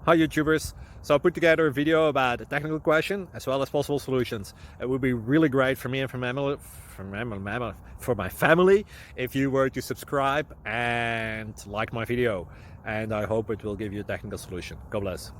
Hi YouTubers! So I put together a video about a technical question as well as possible solutions. It would be really great for me and for my family if you were to subscribe and like my video, and I hope it will give you a technical solution. God bless.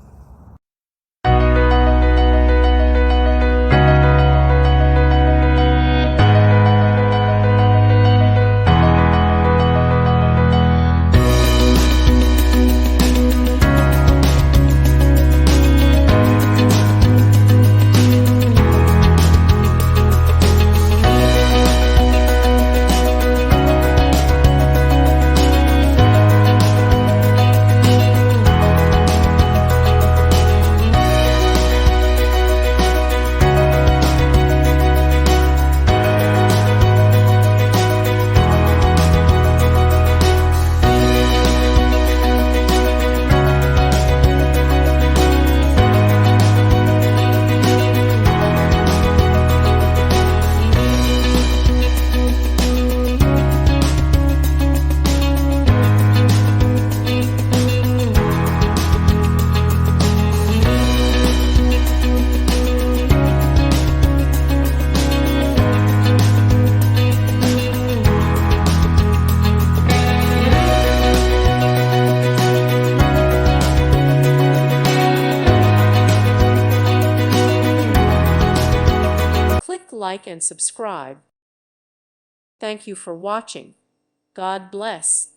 Click like and subscribe. Thank you for watching. God bless.